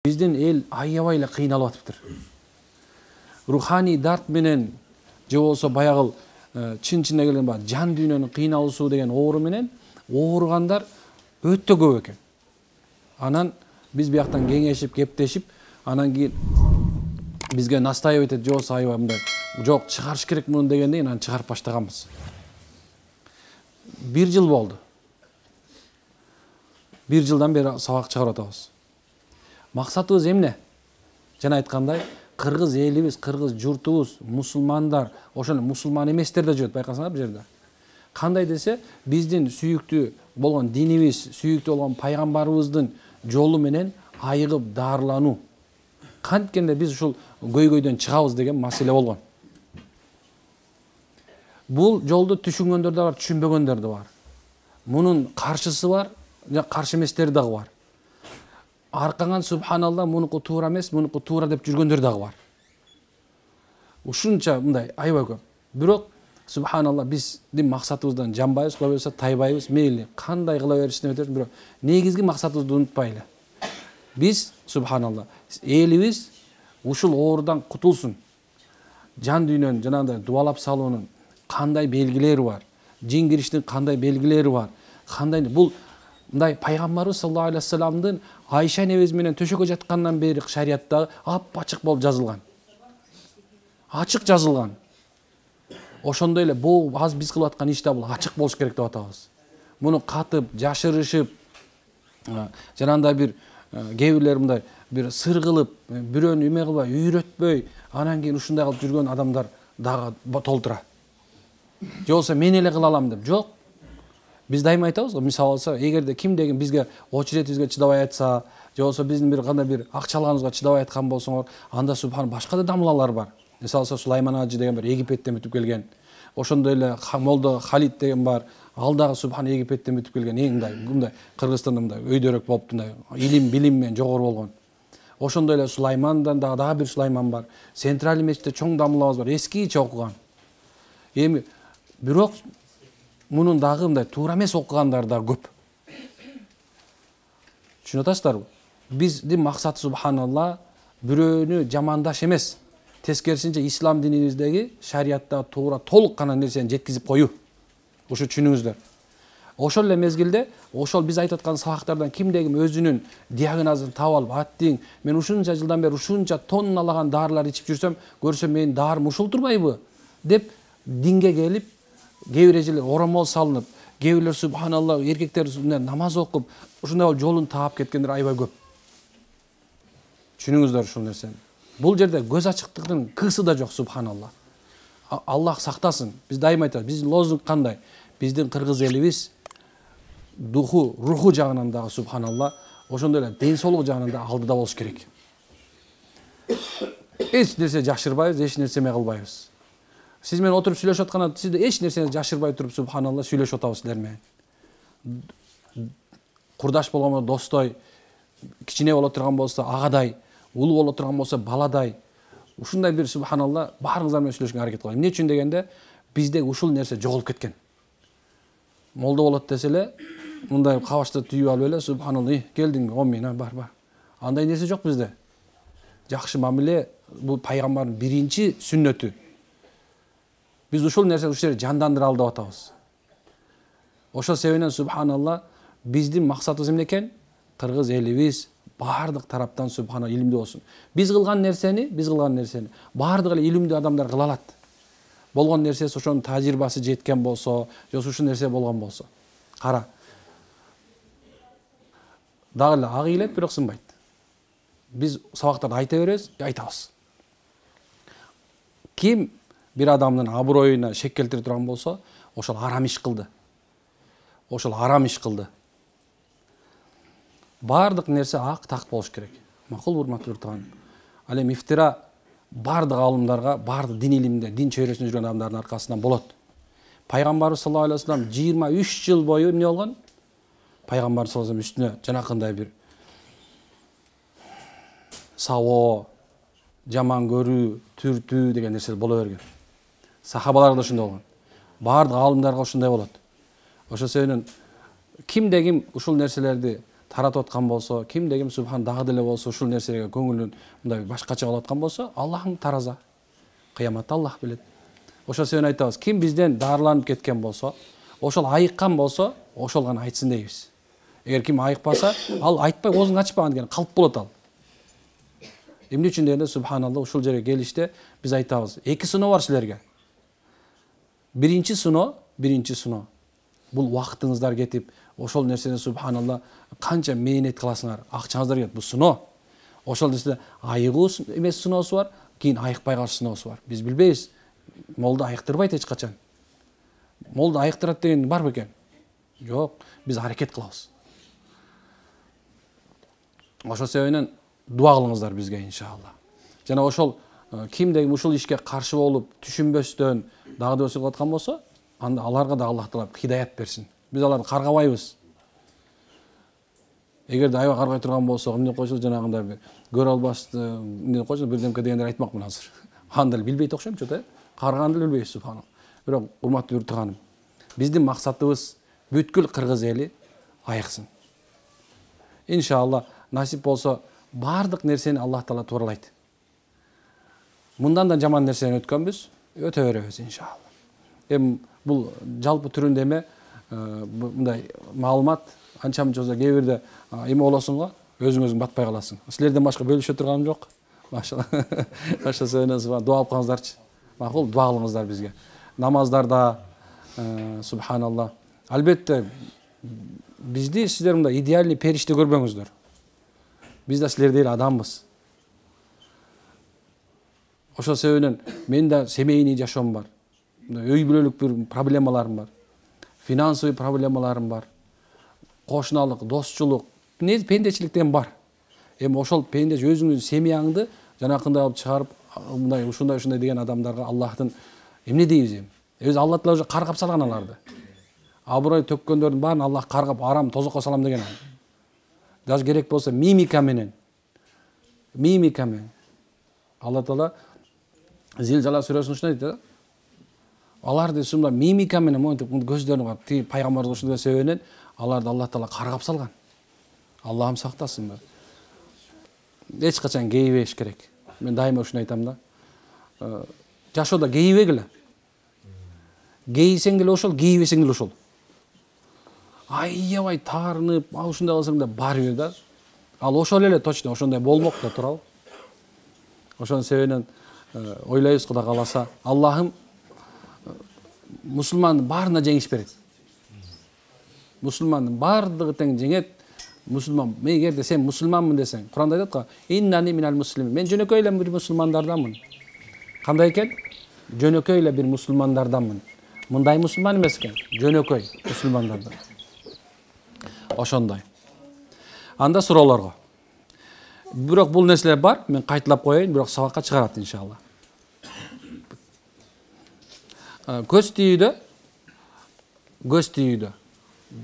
Биздин эл аябай эле кыйналып атыптыр. Руханий дарт менен же болсо баягы чын-чынына келген баягы жан дүйнөнүн кыйналуусу деген оору менен ооругандар өтө көп экен. Анан биз бияктан кеңешип, кептешип, анан кийин бизге настаивать этип, же болсо аябай мындай жок чыгарыш керек муну дегенден анан чыгарып баштаганбыз. 1 жыл болду. 1 жылдан бери сабак чыгарып атабыз. Максатыбыз эмне? Жана айткандай, кыргыз элибиз, кыргыз журтубуз, мусулмандар, ошону мусулман эместер да жүрөт, байкасаңар бул жерде. Кандай десе, биздин сүйүктүү болгон динибиз, сүйүктүү болгон пайгамбарыбыздын жолу менен айыгып дарылануу. Канткенде биз ушул көйгөйдөн чыгабыз деген маселе болгон. Бул жолду түшүнгөндөр да бар, түшүнбөгөндөр да бар. Мунун каршысы бар, каршы эместери дагы бар. Аркаңан субханалла, мунуку туура эмес, мунуку туура деп жүргөндөр дагы бар. Ушунча мындай аябай көп. Бирок субханалла биздин максатыбыздан жанбайбыз, кыла берсе тайбайбыз, мейли кандай кыла беришине өтөбүз, бирок негизги максатыбызды унутпайлы. Биз субханалла элибиз ушул оорудан кутулсун. Жан дүйнөнүн жанагындай дубалап салуунун кандай белгилери бар? Жин кириштин кандай белгилери бар? Кандай бул мындай пайгамбарыбыз саллаллаху алейхи вассаламдын Айша небез менен төшөккө жаткандан бери шариятта ап-ачык болуп жазылган. Ачык жазылган. Ошондой эле бул аз биз кылып аткан иш да бул ачык болуш керек деп атабыз. Муну катып, жашырышып, жанагындай бир кээ бирлер мындай бир сыр кылып, бирөөнү эме кылбай, үйрөтпөй, анан кийин ушундай кылып жүргөн адамдар дагы толтура. Же болсо мен эле кыла алам деп, жок. Биз дайыма айтабыз го, мисалы алса, эгерде кимдеген бизге очередибизге чыдабай атса, же болсо биздин бир кандай бир акчалыгыбызга чыдабай аткан болсоңор, анда субхан башка да дамлалар бар. Мисалы алса, Сулайман ажы деген бир Египеттен бүтүп келген. Ошондой эле Молдо Халид деген бар. Ал дагы субхан Египеттен бүтүп келген. Эң мындай Кыргызстанда мындай өйдөрөк болуп, мындай билим менен жогору болгон. Ошондой эле Сулаймандан дагы бир Сулайман бар. Централь мечитте чоң дамлабыз бар. Эскиче окуган. Эми бирок мунун дагы мындай туура эмес окугандар да көп. Түшүнүп атасыздарбы? Биздин максат субханалла бирөөнү жамандаш эмес. Тескерисинче ислам динибиздеги шариятта туура толук гана нерсени жеткизип коюу. Ушу түшүнүңүздөр. Ошол эле мезгилде, ошол биз айтып аткан сабактардан кимдегим өзүнүн диагнозун таап алып, аттиң, мен ушунча жылдан бери ушунча тонналаган дарылар ичип жүрсөм, көрсөм менин дарым ушул турбайбы деп динге келип, кээ бир эжелер оромол салынып, кээ бирлер субханалла эркектер намаз окуп, ушундай жолун таап кеткендер аябай көп. Түшүнүңүздөр ушул нерсени. Бул жерде көз ачыктыктын кысы да жок, субханалла. Аллах сактасын. Биз дайыма айтабыз, биздин лозунг кандай? Биздин кыргыз элибиз духу, руху жагынан дагы субханалла, ошондой эле ден соолугу жагынан да алдыда болуш керек. Эч нерсе жашырбайбыз, эч нерсеме кылбайбыз. Сиз менен отуруп сүйлөшүп атканда сизде эч нерсени жашырбай туруп субханалла сүйлөшүп атабыз силер менен. Курдаш болгондо достой, кичине боло турган болсо агадай, улуу боло турган болсо баладай, ушундай бир субханалла баарыңыздар менен сүйлөшкөнгө аракет кылам. Эмне үчүн дегенде, бизде ушул нерсе жоголуп кеткен. Молдо болот десе эле, мындай кабачты түйүп алып эле субханалла, келдиңби, 10 000, бар. Андай нерсе жок бизде. Жакшы мамиле бул пайгамбардын биринчи сүннөтү. Биз ушул нерсени ушул жерде жандандыралы деп атабыз. Ошол себептен субханалла биздин максатыбыз эмне экен? Кыргыз элибиз баардык тараптан субханалла илимдүү болсун. Биз кылган нерсени баардык эле илимдүү адамдар кыла алат. Болгон нерсеси ошонун тажрыйбасы жеткен болсо, же ушул нерсе болгон болсо. Кара. Дагы эле ак ийилет, бирок сынбайт. Биз сабактарды айта беребиз, айтабыз. Ким бир адамдын аброюна шек келтире турган болсо, ошол арам иш кылды. Бардык нерсе ак так болуш керек. Макул, урматтуу тууган. Ал эми ифтира бардык алымдарга, бардык дин илиминде, дин чөйрөсүндө жүргөн адамдардын аркасынан болот. Пайгамбарыбыз саллаллаху алейхи вассалам 23 жыл бою эмне болгон? Пайгамбар саллаллаху алейхи вассалам үстүнө жанакындай бир сабоо, жаман көрүү, түртүү деген нерселер боло берген. Сахабаларга да ошондой болгон. Бардык алымдарга ошондой болот. Ошол себептен кимде ким ушул нерселерди таратып аткан болсо, кимде ким субхан дагы деле болсо ушул нерселерге көңүлүн мындай башкача кылып аткан болсо, Аллахың тараза. Кыяматта Аллах билет. Ошол себептен айтабыз, ким бизден дарыланып кеткен болсо, ошол айыккан болсо, ошол гана айтсын дейбиз. Эгер ким айыкпаса, ал айтпай оозун ачпаган деген калп болот ал. Эмне үчүн дегенде субханалла ушул жерге келиште биз айтабыз. Эки сыноо бар силерге. Биринчи сыноо. Бул убактыңыздар кетип, ошол нерсени субханалла канча мээнет кыласыңар, акчаңыздар кетет. Бул сыноо. Ошол нерсе айыгуу эмес сыноосу бар, кийин айыкпай калыш сыноосу бар. Биз билбейбиз. Молда айыктырбайт эч качан. Молда айыктырат деген бар бекен? Жок, биз аракет кылабыз. Ошол себептен дуа кылыңыздар бизге иншалла. Жана ошол кимде ушул ишке каршы болуп, түшүнбөстөн дагы да кылып аткан болсо, анда аларга да Аллах таала хидаят берсин. Биз аларды каргабайбыз. Эгерде аябай каргай турган болсо, эмне койсо жанагындай бир көрө албасты, эмне койсо бирдемке дегендер айтмакмын азыр. Аны деле билбейт окшойм чо да? Карганды билбейбиз субханалла. Бирок урматтуу үртүганым, биздин максатыбыз бүткүл кыргыз эли айыксын. Иншалла насип болсо бардык нерсени Аллах таала тууралайт. Мындан да жаман нерседен өткөнбүз, өтө беребиз иншалла. Бул жалпы түрүндө эме мындай маалымат анча-мынча кээ бирде эме болосуң го, өзүң батпай каласың. Силерден башка бөлүшө турганым жок. Машалла. Ошо сөйнөсүң, дуа кылып калыңыздарчы. Макул, дуа кылыңыздар бизге. Намаздарда субханалла. Албетте бизди сиздер мындай идеальный периште көрбөңүздөр. Биз да силердей эле адамбыз. Ошол себептен мен да семейный жашоом бар. Үй бүлөлүк бир проблемаларым бар. Финансовый проблемаларым бар. Кошуналык, достчулук, пендечилик деген бар. Ошол пендеч өзүңүздүн семьяңды жанакындай алып чыгарып, мындай ушундай деген адамдарга Аллахтын эмне дейбиз Өз Алла Таала уже каргап салган аларды. Абырой төккөндөрдүн баарын Аллах каргап, арам тозокко салам деген. Даже керек болсо мимика менен. Алла Таала Зилзала сүрөсүнүн ушундай дейт. Аларды ушундай мимика менен монтип көздөрүн карап, тиги пайгамбар ушундай себебинен аларды Алла Таала каргап салган. Аллахым сактасын. Эч качан кейбеш керек. Мен дайыма ушуну айтам да. Жашоодо кейбегиле. Кейсең деле ошол, кейбесең деле ошол. Аябай таарынып, ушундай кылсаң да баары бир да. Ал ошол эле точно ошондой болмок да турабы. Ошонун себебинен ойлойбуз Кудай кааласа, Аллахым мусулмандын баарына жеңиш берет. Мусулмандын баардыгы тең жеңет. Мусулман, эгерде сен мусулманмын десең, Куранда айтат го, иннани минал муслимин. Мен жөнөкөй эле бир мусулмандарданмын. Кандай экен? Жөнөкөй эле бир мусулмандарданмын. Мындай мусулман эмес экен, жөнөкөй мусулмандардан. Ошондой. Анда суроолорго. Бирок бул нерселер бар, мен кайталап коеюн, бирок сабакка чыгарат иншалла. Көз тийүүдө.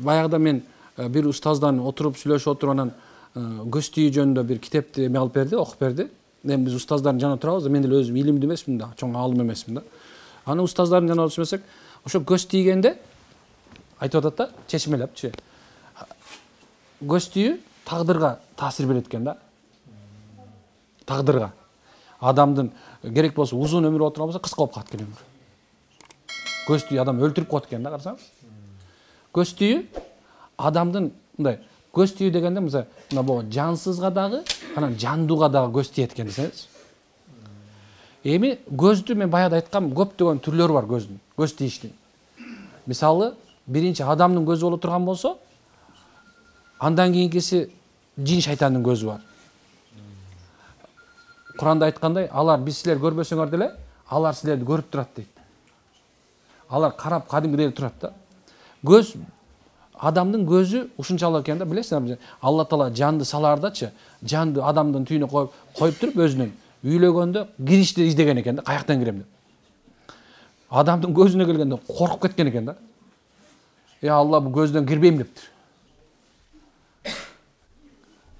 Баягыда мен бир устаздан отуруп сүйлөшүп отуруп анан көз тийүү жөнүндө бир китепти эме алып берди, окуп берди. Мен биз устаздардын жанында турабыз, мен деле өзүм илимдүү эмесмин да, чоң аалым эмесмин да. Аны устаздардын жанына отурсак, ошо көз тийгенде айтып атат да, чечмелепчи. Көз тийүү тагдырга таасир берет экен да. Тагдырга. Адамдын керек болсо узун өмүрү отурган болсо, кыска болуп калат экен өмүрү. Көз тийүү адам өлтүрүп коет экен да, карасаңыз. Көз тийүү адамдын мындай көз тийүү дегенде мына бул жансызга дагы, анан жандууга дагы көз тиет экен десеңиз. Эми көздү мен баягыда айткам, көптөгөн түрлөрү бар көздүн, көз тийиштин. Мисалы, биринчи адамдын көзү боло турган болсо, андан кийинкиси жин шайтандын көзү бар. Куранда айткандай, алар биз силер көрбөсөңөр деле, алар силерди көрүп турат дейт. Алар карап кадимгидей турат да. Көз адамдын көзү ушунчалык экен да, билесиңерби? Алла Таала жанды салардачы, жанды адамдын түйүнө коюп туруп өзүнүн үйлөгөндө киришти издеген экен да, каяктан кирем деп. Адамдын көзүнө келгенде коркуп кеткен экен да. Алла бул көздөн кирбейм дептир.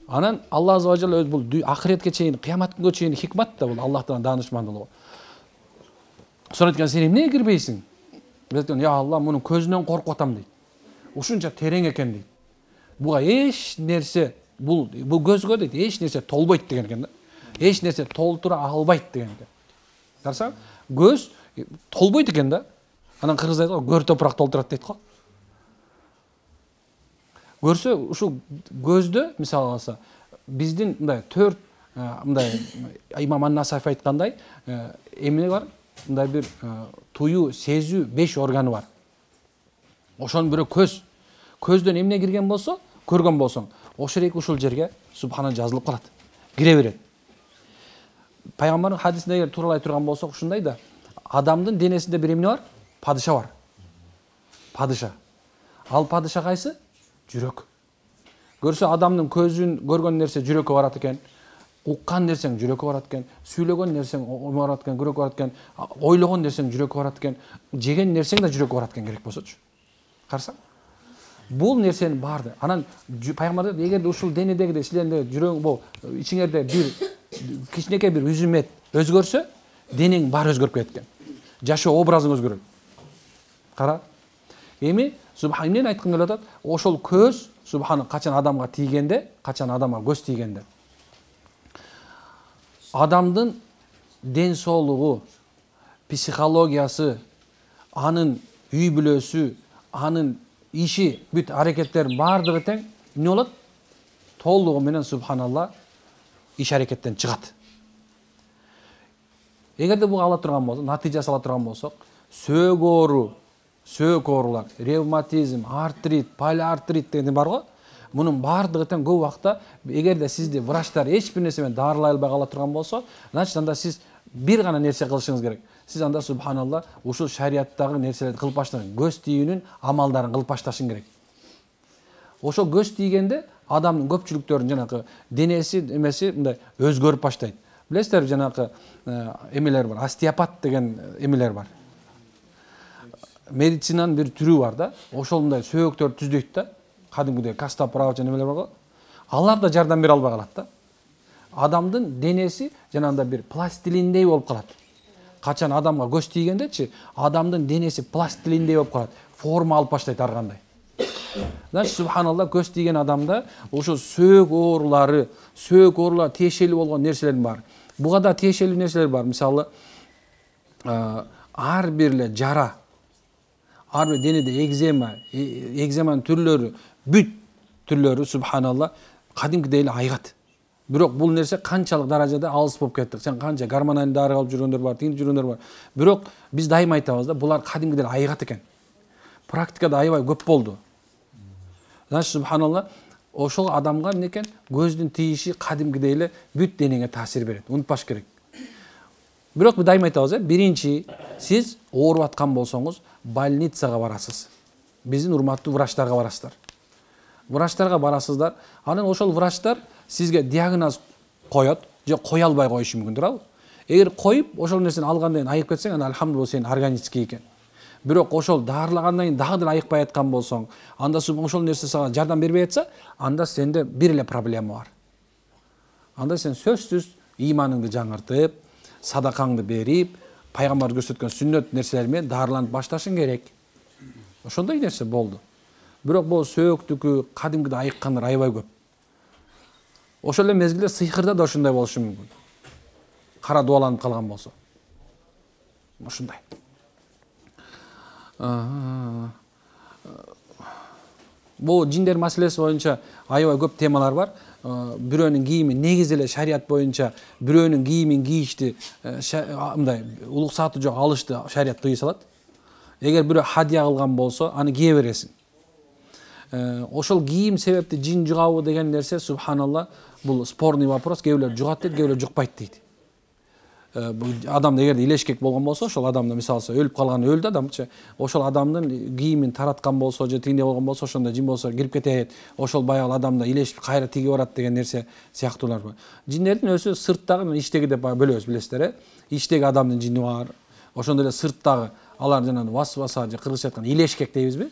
Анан Алла азza wa jalla бул ахиретке чейин, кыямат күнгө чейин хикмат да бул Аллахтан даанышмандылыгы. Sonra aytқан, сен эмне кирбейсиң? Мен айттым, я Алла, мунун көзүнөн коркуп атам дейт. Ушунча терең экен дейт. буга эч нерсе бул көзгө дейт эч нерсе толбойт деген экен да. Эч нерсе толтура албайт деген экен. Карасаң, көз толбойт экен да. Анан кыргыз айтат го, көр топурак толтурат дейт го. Көрсө, ушу көздө мисалы алса, биздин мындай 4 мындай имам Ан-Насафи айткандай, эмне бар? Мындай бир туюу, сезүү 5 органы бар. Ошонун бирөө көз. Көздөн эмне кирген болсо, көргөн болсоң, ошол эки ушул жерге субхана жазылып калат. Кире берет. Пайгамбардын хадисинде эгер тууралай турган болсок, ушундай да, адамдын денесинде бир эмне бар? Падыша бар. Падыша. Ал падыша кайсы? Жүрөк. Көрсө адамдын көзүн көргөн нерсе жүрөккө барат экен. Уккан нерсең жүрөккө барат экен. Сүйлөгөн нерсең барат экен, жүрөккө барат экен. Ойлогон нерсең жүрөккө барат экен. Жеген нерсең да жүрөккө барат экен керек болсочу. Карасаң. Бул нерсенин баарды. Анан пайгамбар дейт, эгерде ушул денедеги силерде жүрөң бул ичиңерде бир кичинекей бир үзүмет өзгөрсө, денең баары өзгөрүп кетет экен. Жашоо образың өзгөрөт. Кара. Эми субханен айткым келип атат, ошол көз субхан качан адамга тийгенде, качан адамга көз тийгенде, адамдын ден соолугу, психологиясы, анын үй бүлөсү, анын иши, бүт аракеттер баардыгы тең эмне болот? Толугу менен субханалла иш аракеттен чыгат. Эгерде буга ала турган болсок, натыйжасы ала турган болсок, сөөк оору, сөөк оорулар, ревматизм, артрит, полиартрит деген бар го. Мунун баардыгы тең көп убакта эгерде сизди врачтар эч бир нерсе менен даарылай албай кала турган болсо, значит анда сиз бир гана нерсе кылышыңыз керек. Сиз анда субханалла ушул шариаттагы нерселерди кылып баштаңыз. Көз тийүүнүн амалдарын кылып башташың керек. Ошол көз тийгенде адамдын көпчүлүктөрүнүн жанагы денеси эмеси мындай өзгөрүп баштайт. Билесиздерби, жанагы эмелер бар, остеопат деген эмелер бар. Медицинанын бир түрү бар да, ошол мындай сөөктөр түздөйт да, кадимгидей костоправ жана эмелер бар го. Алар да жардам бере албай калат да. Адамдын денеси жанагындай бир пластилиндей болуп калат. Качан адамга көз тийгендечи, адамдын денеси пластилиндей болуп калат, форма алып баштайт ар кандай. Значит, субханалла, көз тийген адамда ошо сөөк оорулары тиешелүү болгон нерселер бар. Буга да тиешелүү нерселер бар. Мисалы, ар бир эле жара, ар бир денеде экземанын түрлөрү, бүт түрлөрү субханалла кадимкидей эле айгат. Бирок бул нерсе канчалык даражада алыс болуп кетти. Сен канча гормоналдык дары алып жүргөндөр бар, тигинтип жүргөндөр бар. Бирок биз дайыма айтабыз да, булар кадимкидей эле айгат экен. Практикада аябай көп болду. Значит, субханалла, ошол адамга эмне экен? Көздүн тийиши кадимкидей эле бүт денеңе таасир берет. Унутпаш керек. Бирок биз дайыма айтабыз, биринчи, сиз ооруп аткан болсоңуз, больницага барасыз. Биздин урматтуу врачтарга барасыздар. Врачтарга барасыздар. Анан ошол врачтар сизге диагноз коет, же кое албай коюшу мүмкүн, туурабы? Эгер коюп, ошол нерсени алгандан кийин айыгып кетсең, анда алхамдулилла сенин органический экен. Бирок ошол даарылагандан кийин дагы деле айыкпай аткан болсоң, анда ошол нерсе сага жардам бербей атса, анда сенде бир эле проблема бар. Анда сен сөзсүз ыйманыңды жаңыртып, садакаңды берип, пайгамбар көрсөткөн сүннөт нерселер менен даарыланып башташың керек. Ошондой нерсе болду. Бирок бул сөөктүкү, кадимкиде айыккандар аябай көп. Ошол эле мезгилде сыйкырда да ошондой болушу мүмкүн. Кара дубаланып калган болсо. Ошондой. Бул жиндер маселеси боюнча аябай көп темалар бар. Бирөөнүн кийими негизи эле шарият боюнча бирөөнүн кийимин кийишти, мындай уруксаты жок алышты шарият тыйы салат. Эгер бирөө хадия кылган болсо, аны кие бересиң. Ошол кийим себепти жин жугабы деген нерсе, субханалла, бул спорный вопрос. Кээ бирлер жугат дейт, кээ бирлер жукпайт дейт. Адамда эгерде илешкек болгон болсо, ошол адамда мисалы өлүп калган өлдү адамчы, ошол адамдын кийимин тараткан болсо, же тигиндей болгон болсо, ошондо жин болсо кирип кетет, ошол баягы адамда илешип кайра тиге барат деген нерсе сыяктуулар бар. Жиндердин өзү сырттагы, иштеги деп бөлөбүз, билесиздер, иштеги адамдын жини бар. Ошондой эле сырттагы алар жана васваса же кыргызча айтканда илешкек дейбизби?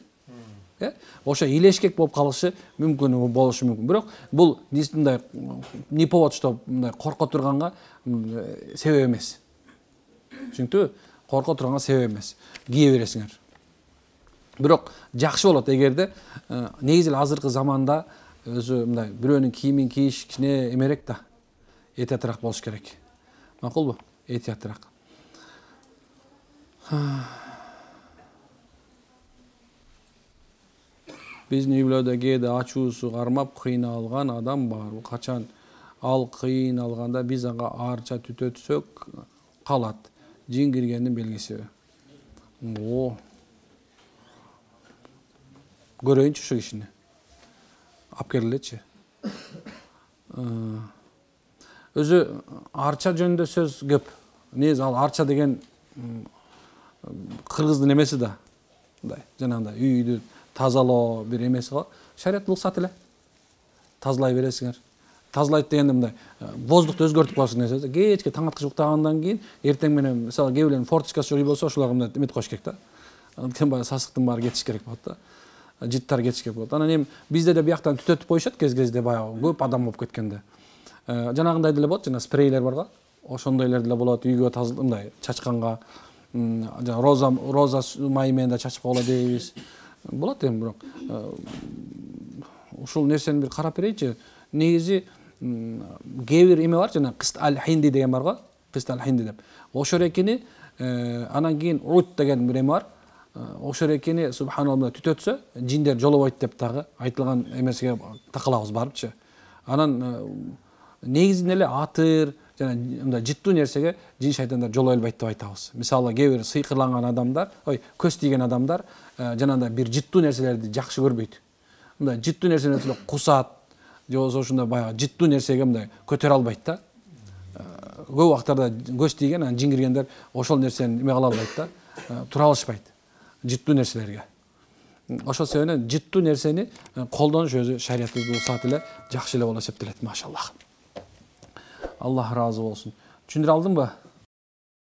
Ошо илешкек болуп калышы мүмкүн болушу мүмкүн. Бирок бул мындай не повод, что мындай корко турганга себеп эмес. Түшүнүктүбү? Корко турганга себеп эмес. Кие бересиңер. Бирок жакшы болот эгерде негизи эле азыркы заманда өзү мындай бирөөнүн кийимин кийиш кичине эмерээк да, этиятыраак болуш керек. Макулбу? Этиятыраак. Биздин үй-бүлөдө кээде ачуусу кармап кыйналган адам бар. Качан ал кыйналганда биз ага арча түтөтсөк калат. Жин киргендин белгиси. Көрөйүнчү ушу кишини. Алып келгилечи. Өзү арча жөнүндө сөз көп. Негизи ал арча деген кыргыздын эмеси да. Мындай жанагындай үйдү тазалоо бир эмеси бар. Шарият уруксат эле. Тазалай бересиңер. Тазалайт дегенде мындай воздухту өзгөртүп коюш нерсе. Кечке таң аткыч уктагандан кийин эртең менен мисалы кээ бирлердин форточкасы жок үй болсо ошолорго мындай эмет коюш керек да. Анткени баягы сасыктын баары кетиш керек болот да. Жыттар кетиш керек болот. Анан эми бизде да бияктан түтөтүп коюшат кез-кезде баягы көп адам болуп кеткенде. Жанагындай деле болот, жана спрейлер бар го. Ошондойлор деле болот. Үйгө мындай чачканга жана роза майы менен да чачып койгула дейбиз. Болот эми бирок ушул нерсени бир карап берейинчи. Негизи кээ бир эме бар, жана кыст аль-хинди деген бар го. Кыст аль-хинди деп. Ошор экени анан кийин ут деген бир эме бар. Ошор экени субханалла түтөтсө жиндер жолобойт деп дагы айтылган эмесиге такалабыз барыпчы. Анан негизинен эле атыр жана мындай жыттуу нерсеге жин шайтандар жолой албайт деп айтабыз. Мисалы кээ бир сыйкырланган адамдар, көз тийген адамдар жанагындай бир жыттуу нерселерди жакшы көрбөйт. Мындай жыттуу нерсени эле кусат, же болбосо ушундай баягы жыттуу нерсеге мындай көтөрө албайт да. Көп убактарда көз тийген, анан жин киргендер ошол нерсени эме кыла албайт да, тура алышпайт жыттуу нерселерге. Ошол себептен жыттуу нерсени колдонуш өзү шариятыбызда уруксат эле, жакшы эле болуп эсептелет, машаллах. Аллах разы болсун. Түшүндүрө алдымбы?